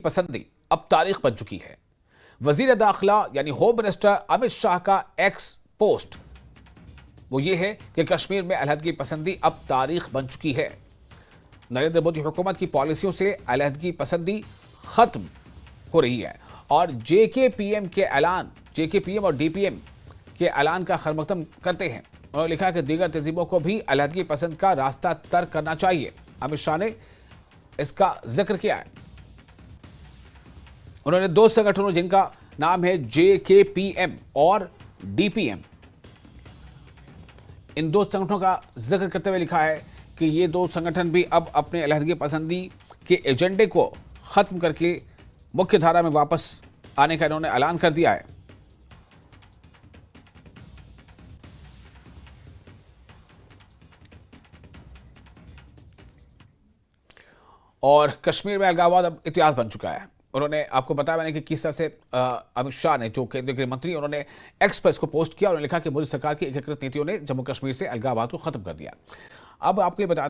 पसंदी अब तारीख बन चुकी है। वजीर दाखिला यानी होम मिनिस्टर अमित शाह का एक्स पोस्ट वो ये है कि कश्मीर में अलहदगी पसंदी अब तारीख बन चुकी है। नरेंद्र मोदी हुकूमत की पॉलिसियों से अलहदगी पसंदी खत्म हो रही है और जेकेपीएम और डीपीएम के ऐलान का खैरमकदम करते हैं। उन्होंने लिखा कि दीगर तहजीबों को भी अलहदगी पसंद का रास्ता तर्क करना चाहिए। अमित शाह ने इसका जिक्र किया है। उन्होंने दो संगठनों जिनका नाम है जेकेपीएम और डीपीएम, इन दो संगठनों का जिक्र करते हुए लिखा है कि ये दो संगठन भी अब अपने अलहदगी पसंदी के एजेंडे को खत्म करके मुख्य धारा में वापस आने का इन्होंने ऐलान कर दिया है। और कश्मीर में अलगाववाद अब इतिहास बन चुका है। उन्होंने आपको बताया मैंने कि किस तरह से अमित शाह ने, जो केंद्रीय गृह मंत्री, उन्होंने एक्स पर इसको पोस्ट किया। उन्होंने लिखा कि मोदी सरकार की एकीकृत नीतियों ने जम्मू कश्मीर से अलगाववाद को खत्म कर दिया। अब आपको ये बता